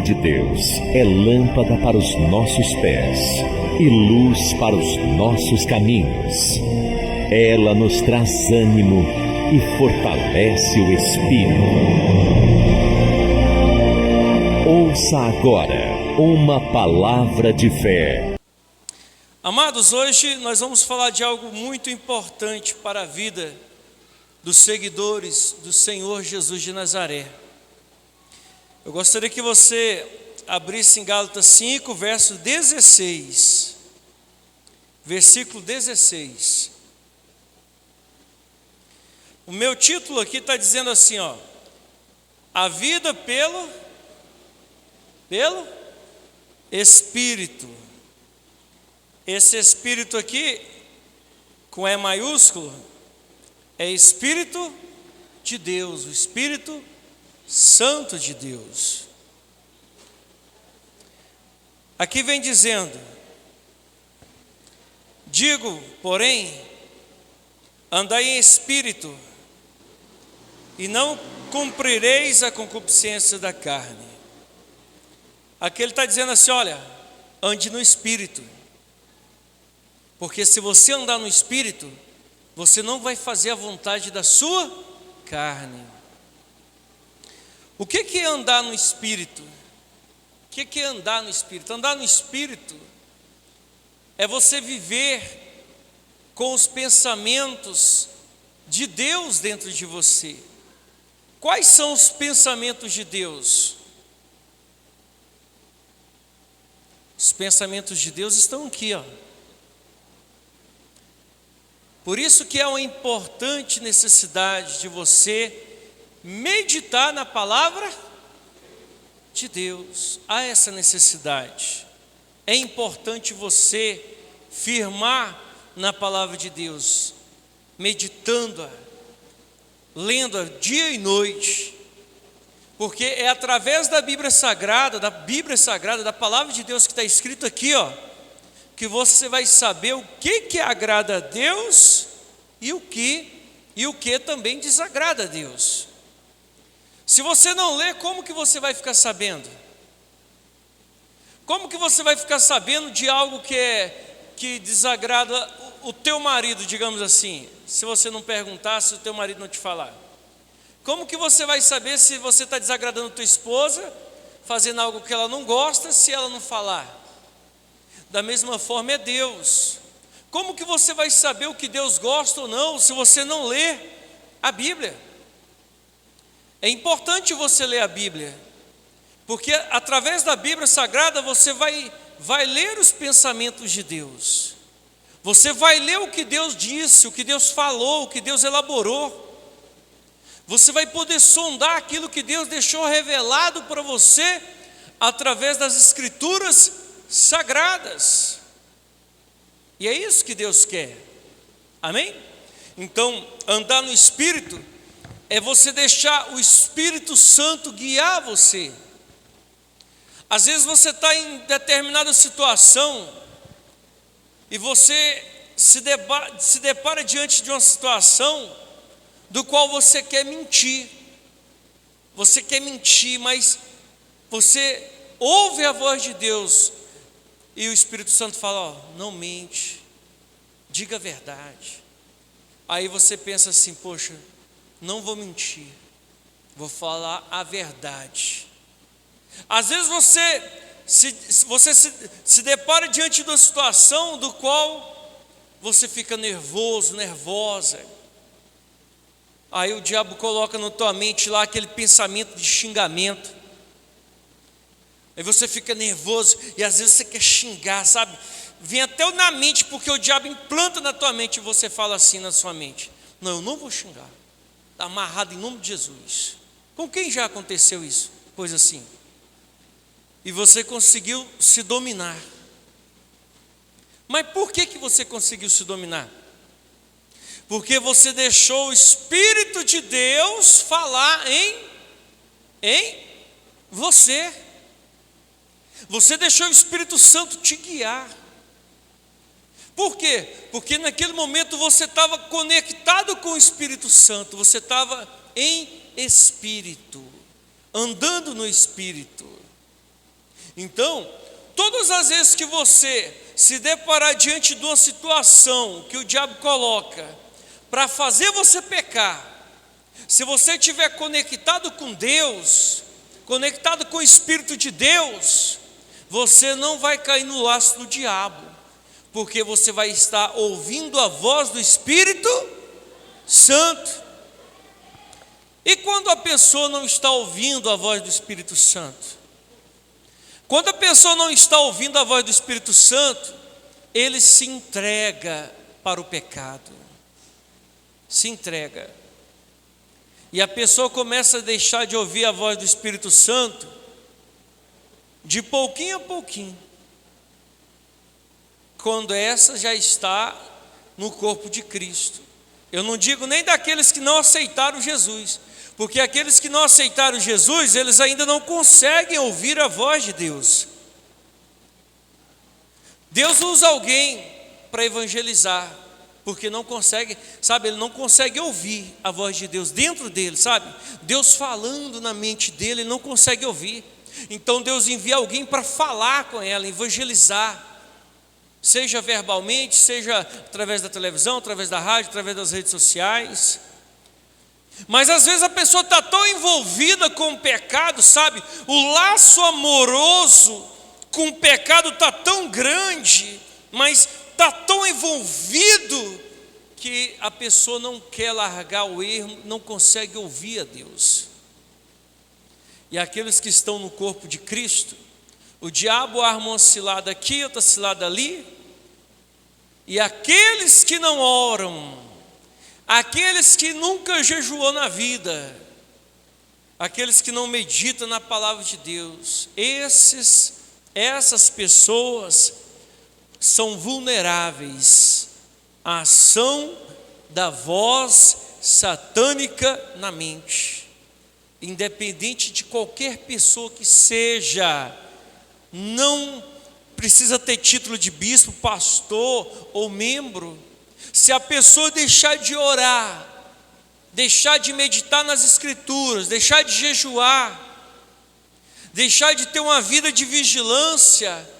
de Deus é lâmpada para os nossos pés e luz para os nossos caminhos. Ela nos traz ânimo e fortalece o espírito. Ouça agora uma palavra de fé. Amados, hoje nós vamos falar de algo muito importante para a vida dos seguidores do Senhor Jesus de Nazaré. Eu gostaria que você abrisse em Gálatas 5, verso 16. Versículo 16. O meu título aqui está dizendo assim, ó: a vida pelo Espírito. Esse Espírito aqui, com E maiúsculo, é Espírito de Deus, o Espírito Santo de Deus. Aqui vem dizendo: digo, porém, andai em espírito, e não cumprireis a concupiscência da carne. Aqui ele está dizendo assim: olha, ande no espírito, porque se você andar no espírito, você não vai fazer a vontade da sua carne. O que é andar no espírito? O que é andar no espírito? Andar no espírito é você viver com os pensamentos de Deus dentro de você. Quais são os pensamentos de Deus? Os pensamentos de Deus estão aqui, ó. Por isso que é uma importante necessidade de você meditar na palavra de Deus. Há essa necessidade. É importante você firmar na palavra de Deus, meditando-a, lendo-a dia e noite, porque é através da Bíblia Sagrada, da palavra de Deus que está escrito aqui, ó, que você vai saber o que agrada a Deus e o que também desagrada a Deus. Se você não lê, como que você vai ficar sabendo? Como que você vai ficar sabendo de algo que desagrada o teu marido, digamos assim, se você não perguntar, se o teu marido não te falar? Como que você vai saber se você está desagradando a tua esposa, fazendo algo que ela não gosta, se ela não falar? Da mesma forma é Deus. Como que você vai saber o que Deus gosta ou não, se você não lê a Bíblia? É importante você ler a Bíblia, porque através da Bíblia Sagrada você vai ler os pensamentos de Deus. Você vai ler o que Deus disse, o que Deus falou, o que Deus elaborou. Você vai poder sondar aquilo que Deus deixou revelado para você através das Escrituras sagradas. E é isso que Deus quer. Amém? Então, andar no Espírito é você deixar o Espírito Santo guiar você. Às vezes você está em determinada situação e você se depara diante de uma situação do qual você quer mentir. Você quer mentir, mas você ouve a voz de Deus e o Espírito Santo fala: ó, não mente, diga a verdade. Aí você pensa assim: poxa, não vou mentir, vou falar a verdade. Às vezes você se depara diante de uma situação do qual você fica nervoso, nervosa. Aí o diabo coloca na tua mente lá aquele pensamento de xingamento. Aí você fica nervoso e às vezes você quer xingar, sabe? Vem até na mente, porque o diabo implanta na tua mente e você fala assim na sua mente: não, eu não vou xingar. Está amarrado em nome de Jesus. Com quem já aconteceu isso? Coisa assim. E você conseguiu se dominar. Mas por que você conseguiu se dominar? Porque você deixou o Espírito de Deus falar em você. Você deixou o Espírito Santo te guiar. Por quê? Porque naquele momento você estava conectado com o Espírito Santo, você estava em Espírito, andando no Espírito. Então, todas as vezes que você se deparar diante de uma situação que o diabo coloca para fazer você pecar, se você estiver conectado com Deus, conectado com o Espírito de Deus, você não vai cair no laço do diabo, porque você vai estar ouvindo a voz do Espírito Santo. E quando a pessoa não está ouvindo a voz do Espírito Santo? Quando a pessoa não está ouvindo a voz do Espírito Santo, ele se entrega para o pecado. Se entrega. E a pessoa começa a deixar de ouvir a voz do Espírito Santo, de pouquinho a pouquinho, quando essa já está no corpo de Cristo. Eu não digo nem daqueles que não aceitaram Jesus, porque aqueles que não aceitaram Jesus, eles ainda não conseguem ouvir a voz de Deus. Deus usa alguém para evangelizar, porque não consegue, sabe, ele não consegue ouvir a voz de Deus dentro dele, sabe? Deus falando na mente dele, ele não consegue ouvir. Então Deus envia alguém para falar com ela, evangelizar, seja verbalmente, seja através da televisão, através da rádio, através das redes sociais. Mas às vezes a pessoa está tão envolvida com o pecado, sabe? O laço amoroso com o pecado está tão grande, mas está tão envolvido, que a pessoa não quer largar o erro, não consegue ouvir a Deus. E aqueles que estão no corpo de Cristo, o diabo arma uma cilada aqui, outra cilada ali, e aqueles que não oram, aqueles que nunca jejuou na vida, aqueles que não meditam na palavra de Deus, essas pessoas são vulneráveis à ação da voz satânica na mente. Independente de qualquer pessoa que seja, não precisa ter título de bispo, pastor ou membro. Se a pessoa deixar de orar, deixar de meditar nas Escrituras, deixar de jejuar, deixar de ter uma vida de vigilância,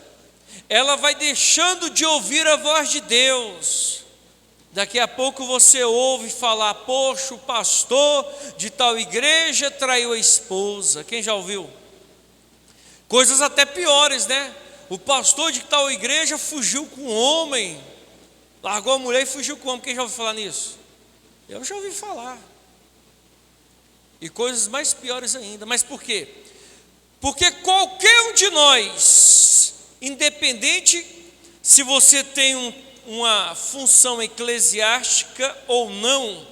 ela vai deixando de ouvir a voz de Deus. Daqui a pouco você ouve falar: poxa, o pastor de tal igreja traiu a esposa. Quem já ouviu? Coisas até piores, né? O pastor de tal igreja fugiu com um homem, largou a mulher e fugiu com o homem. Quem já ouviu falar nisso? Eu já ouvi falar. E coisas mais piores ainda. Mas por quê? Porque qualquer um de nós, independente se você tem uma função eclesiástica ou não,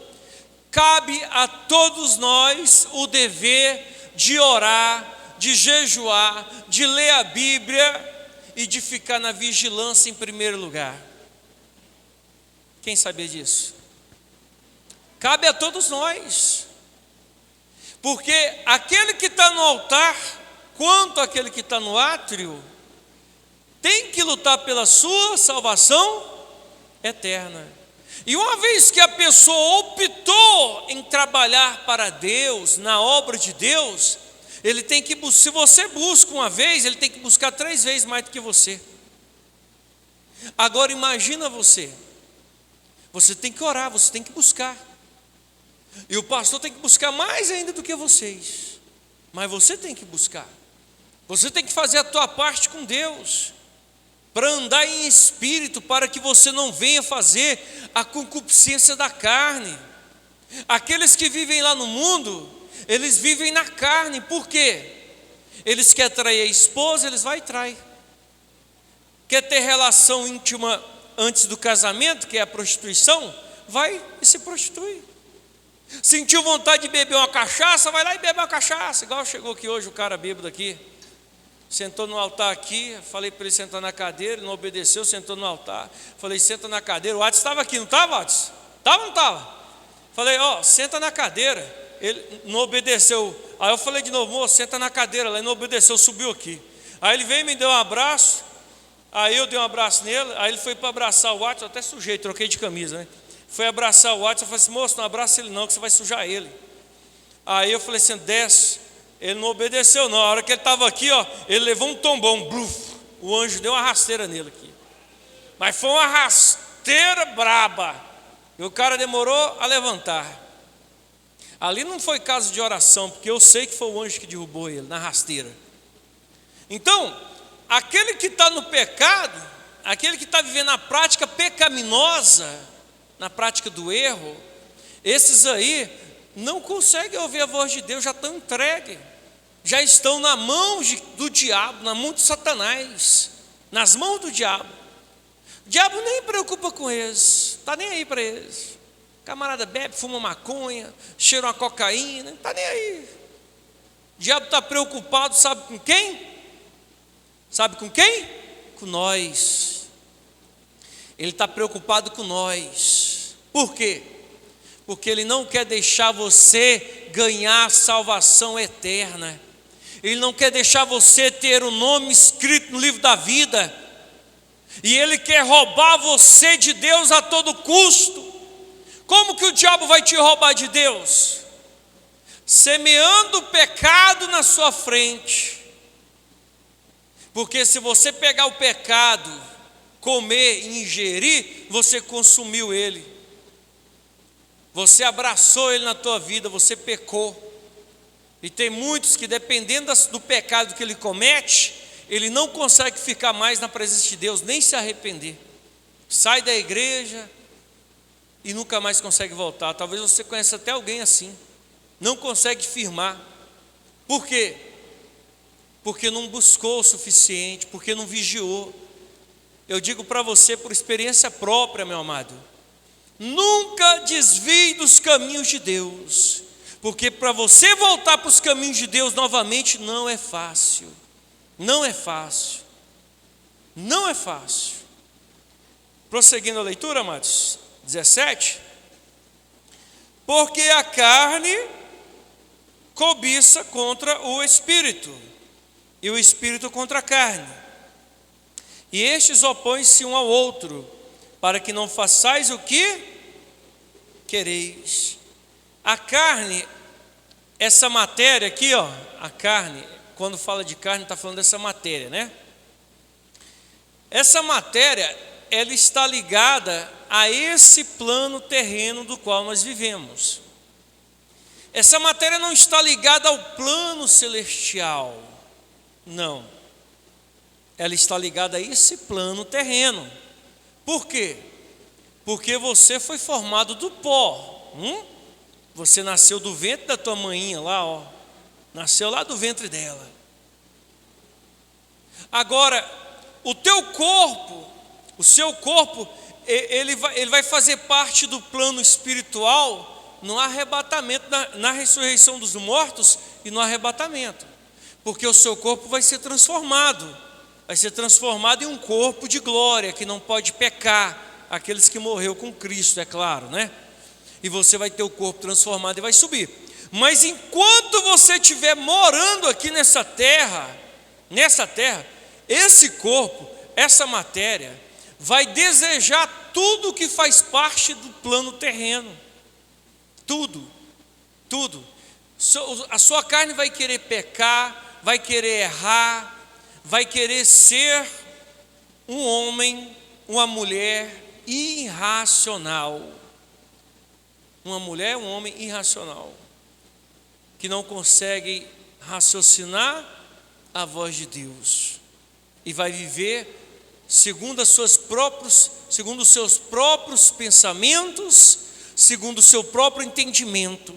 cabe a todos nós o dever de orar, de jejuar, de ler a Bíblia e de ficar na vigilância em primeiro lugar. Quem sabia disso? Cabe a todos nós, porque aquele que está no altar, quanto aquele que está no átrio, tem que lutar pela sua salvação eterna. E uma vez que a pessoa optou em trabalhar para Deus, na obra de Deus, ele tem que, se você busca uma vez, ele tem que buscar 3 vezes mais do que você. Agora imagina você tem que orar, você tem que buscar, e o pastor tem que buscar mais ainda do que vocês, mas você tem que buscar, você tem que fazer a tua parte com Deus, para andar em espírito, para que você não venha fazer a concupiscência da carne. Aqueles que vivem lá no mundo, eles vivem na carne. Por quê? Eles querem trair a esposa, eles vão e traem. Quer ter relação íntima antes do casamento, que é a prostituição, vai e se prostitui. Sentiu vontade de beber uma cachaça, vai lá e bebe uma cachaça. Igual chegou aqui hoje o cara bêbado aqui, sentou no altar aqui, falei para ele sentar na cadeira, ele não obedeceu, sentou no altar. Falei: senta na cadeira. O Watson estava aqui, não estava, Watson? Estava ou não estava? Falei: senta na cadeira. Ele não obedeceu. Aí eu falei de novo: moço, senta na cadeira. Ele não obedeceu, subiu aqui. Aí ele veio e me deu um abraço. Aí eu dei um abraço nele. Aí ele foi para abraçar o Watson, até sujei, troquei de camisa, né? Foi abraçar o Watson, eu falei assim: moço, não abraça ele não, que você vai sujar ele. Aí eu falei assim: desce. Ele não obedeceu não. A hora que ele estava aqui, ó, ele levou um tombão, bluf, o anjo deu uma rasteira nele aqui. Mas foi uma rasteira braba. E o cara demorou a levantar. Ali não foi caso de oração, porque eu sei que foi o anjo que derrubou ele, na rasteira. Então, aquele que está no pecado, aquele que está vivendo a prática pecaminosa, na prática do erro, esses aí não conseguem ouvir a voz de Deus, já estão entregues, já estão na mão do diabo, na mão de Satanás, nas mãos do diabo. O diabo nem preocupa com eles, está nem aí para eles. O camarada bebe, fuma maconha, cheira uma cocaína, não está nem aí. O diabo está preocupado, sabe com quem? Sabe com quem? Com nós. Ele está preocupado com nós. Por quê? Porque ele não quer deixar você ganhar a salvação eterna. Ele não quer deixar você ter o nome escrito no livro da vida. E ele quer roubar você de Deus a todo custo. Como que o diabo vai te roubar de Deus? Semeando o pecado na sua frente. Porque se você pegar o pecado, comer e ingerir, você consumiu ele. Você abraçou ele na tua vida, você pecou. E tem muitos que, dependendo do pecado que ele comete, ele não consegue ficar mais na presença de Deus, nem se arrepender. Sai da igreja e nunca mais consegue voltar. Talvez você conheça até alguém assim. Não consegue firmar. Por quê? Porque não buscou o suficiente, porque não vigiou. Eu digo para você por experiência própria, meu amado, nunca desvie dos caminhos de Deus, porque para você voltar para os caminhos de Deus novamente não é fácil. Não é fácil. Não é fácil. Prosseguindo a leitura, amados, 17. Porque a carne cobiça contra o espírito, e o espírito contra a carne. E estes opõem-se um ao outro, para que não façais o que quereis. A carne, essa matéria aqui, ó, a carne, quando fala de carne, está falando dessa matéria, né? Essa matéria, ela está ligada a esse plano terreno do qual nós vivemos. Essa matéria não está ligada ao plano celestial, não. Ela está ligada a esse plano terreno. Por quê? Porque você foi formado do pó. Você nasceu do ventre da tua maninha lá, ó. Nasceu lá do ventre dela. Agora, o teu corpo, o seu corpo, ele vai fazer parte do plano espiritual no arrebatamento, na ressurreição dos mortos e no arrebatamento. Porque o seu corpo vai ser transformado. Vai ser transformado em um corpo de glória, que não pode pecar. Aqueles que morreu com Cristo, é claro, né? E você vai ter o corpo transformado e vai subir. Mas enquanto você estiver morando aqui nessa terra, esse corpo, essa matéria, vai desejar tudo que faz parte do plano terreno. Tudo. A sua carne vai querer pecar, vai querer errar, vai querer ser um homem, uma mulher irracional. Uma mulher, um homem irracional, que não consegue raciocinar a voz de Deus e vai viver segundo os seus próprios pensamentos, segundo o seu próprio entendimento.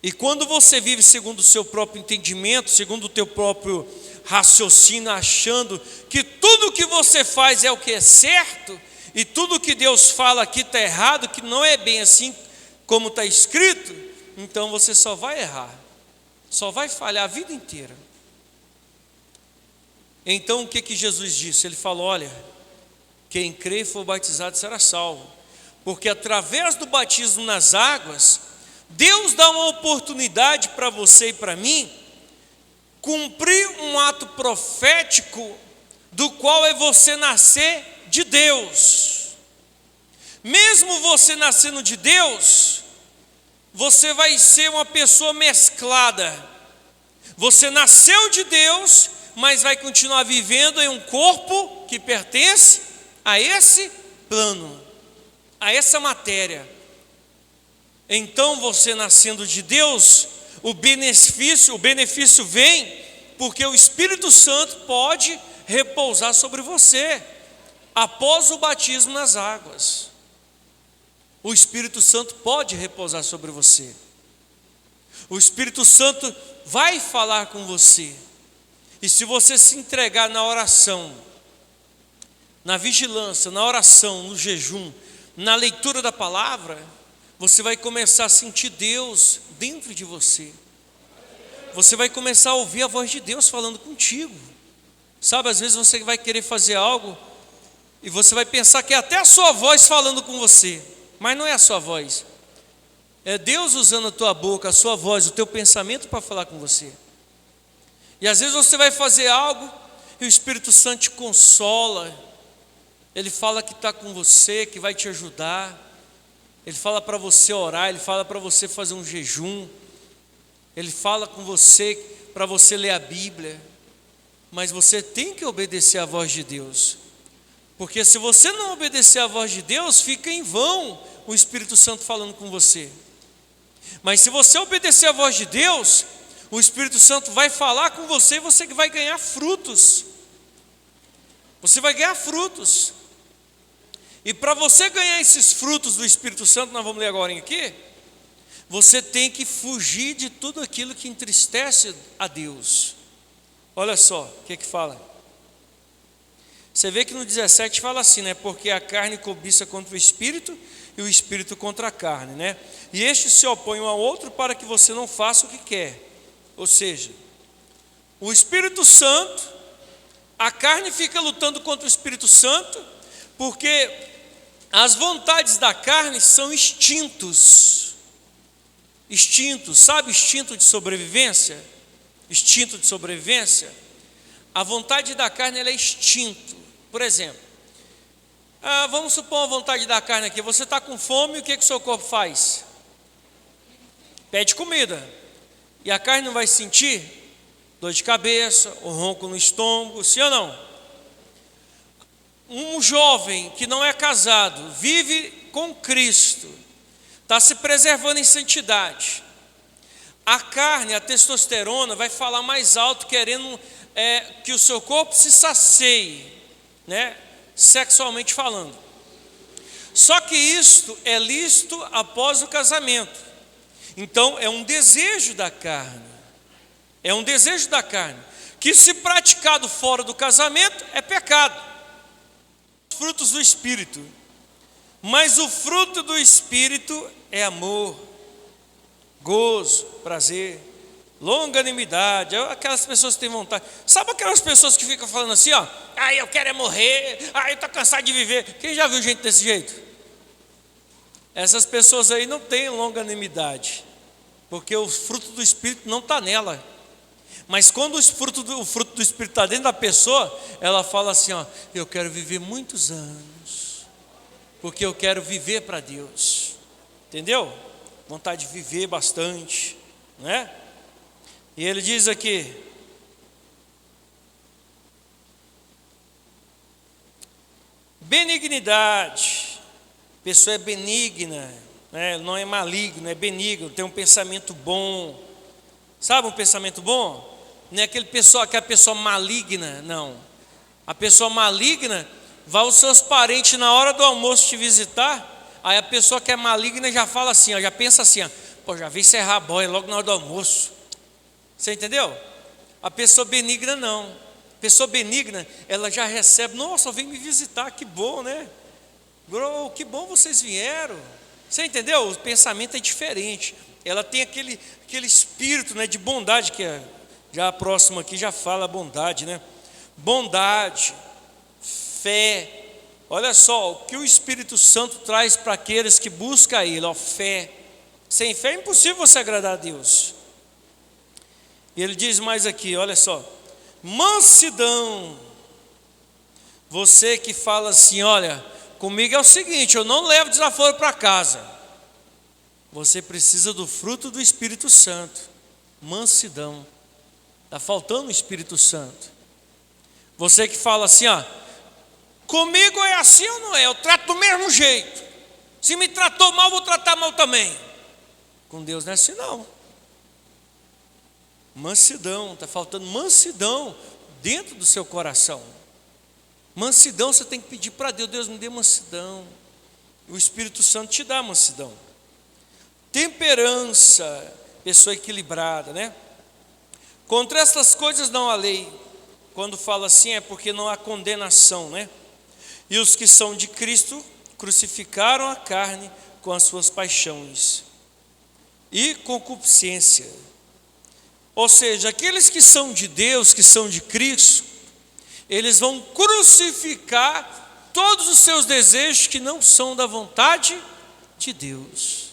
E quando você vive segundo o seu próprio entendimento, segundo o teu próprio raciocínio, achando que tudo que você faz é o que é certo, e tudo que Deus fala aqui está errado, que não é bem assim como está escrito, então você só vai errar, só vai falhar a vida inteira. Então o que Jesus disse? Ele falou: olha, quem crê e for batizado será salvo, porque através do batismo nas águas, Deus dá uma oportunidade para você e para mim cumprir um ato profético, do qual é você nascer de Deus. Mesmo você nascendo de Deus, você vai ser uma pessoa mesclada. Você nasceu de Deus, mas vai continuar vivendo em um corpo que pertence a esse plano, a essa matéria. Então você nascendo de Deus, o benefício vem porque o Espírito Santo pode repousar sobre você após o batismo nas águas. O Espírito Santo pode repousar sobre você. O Espírito Santo vai falar com você. E se você se entregar na oração, na vigilância, na oração, no jejum, na leitura da palavra, você vai começar a sentir Deus dentro de você. Você vai começar a ouvir a voz de Deus falando contigo. Sabe, às vezes você vai querer fazer algo e você vai pensar que é até a sua voz falando com você, mas não é a sua voz. É Deus usando a tua boca, a sua voz, o teu pensamento para falar com você. E às vezes você vai fazer algo e o Espírito Santo te consola. Ele fala que está com você, que vai te ajudar. Ele fala para você orar, ele fala para você fazer um jejum. Ele fala com você para você ler a Bíblia. Mas você tem que obedecer à voz de Deus. Porque se você não obedecer à voz de Deus, fica em vão o Espírito Santo falando com você. Mas se você obedecer à voz de Deus, o Espírito Santo vai falar com você e você vai ganhar frutos. Você vai ganhar frutos. E para você ganhar esses frutos do Espírito Santo, nós vamos ler agora aqui, você tem que fugir de tudo aquilo que entristece a Deus. Olha só o que fala. Você vê que no 17 fala assim, né? Porque a carne cobiça contra o Espírito e o Espírito contra a carne, né? E estes se opõem um ao outro para que você não faça o que quer. Ou seja, o Espírito Santo, a carne fica lutando contra o Espírito Santo, porque as vontades da carne são instintos. Instintos, sabe instinto de sobrevivência? Instinto de sobrevivência. A vontade da carne ela é instinto. Por exemplo, vamos supor a vontade da carne aqui. Você está com fome, o que o seu corpo faz? Pede comida. E a carne não vai sentir dor de cabeça, ou ronco no estômago, sim ou não? Um jovem que não é casado, vive com Cristo, está se preservando em santidade. A carne, a testosterona, vai falar mais alto, querendo que o seu corpo se sacie, né? Sexualmente falando. Só que isto é lícito após o casamento. Então é um desejo da carne. É um desejo da carne, que se praticado fora do casamento é pecado. Frutos do Espírito. Mas o fruto do Espírito é amor, gozo, prazer, longanimidade. Aquelas pessoas que têm vontade. Sabe aquelas pessoas que ficam falando assim, ó? Eu quero é morrer, eu estou cansado de viver. Quem já viu gente desse jeito? Essas pessoas aí não têm longanimidade, porque o fruto do Espírito não está nela. Mas quando o fruto do Espírito está dentro da pessoa, ela fala assim, ó, eu quero viver muitos anos, porque eu quero viver para Deus. Entendeu? Vontade de viver bastante, né? E ele diz aqui, benignidade. A pessoa é benigna, né? Não é maligno, é benigno, tem um pensamento bom. Sabe um pensamento bom? Não é aquela pessoa maligna, não. A pessoa maligna, vai os seus parentes na hora do almoço te visitar, aí a pessoa que é maligna já fala assim, ó, já pensa assim, ó, pô, já veio serrar a boia logo na hora do almoço. Você entendeu? A pessoa benigna não. A pessoa benigna, ela já recebe, nossa, vem me visitar, que bom, né? Bro, que bom vocês vieram. Você entendeu? O pensamento é diferente. Ela tem aquele espírito, né, de bondade, que já a próxima aqui já fala bondade, né? Bondade, fé. Olha só, o que o Espírito Santo traz para aqueles que buscam Ele, ó, fé. Sem fé é impossível você agradar a Deus. E ele diz mais aqui, olha só, mansidão. Você que fala assim, olha, comigo é o seguinte, eu não levo desaforo para casa. Você precisa do fruto do Espírito Santo, mansidão. Está faltando o Espírito Santo. Você que fala assim, comigo é assim ou não é? Eu trato do mesmo jeito. Se me tratou mal, vou tratar mal também. Com Deus não é assim não. Mansidão, está faltando mansidão dentro do seu coração. Mansidão você tem que pedir para Deus, Deus me dê mansidão. O Espírito Santo te dá mansidão. Temperança, pessoa equilibrada, né? Contra estas coisas não há lei. Quando fala assim é porque não há condenação, né? E os que são de Cristo crucificaram a carne com as suas paixões e concupiscência. Ou seja, aqueles que são de Deus, que são de Cristo, eles vão crucificar todos os seus desejos que não são da vontade de Deus.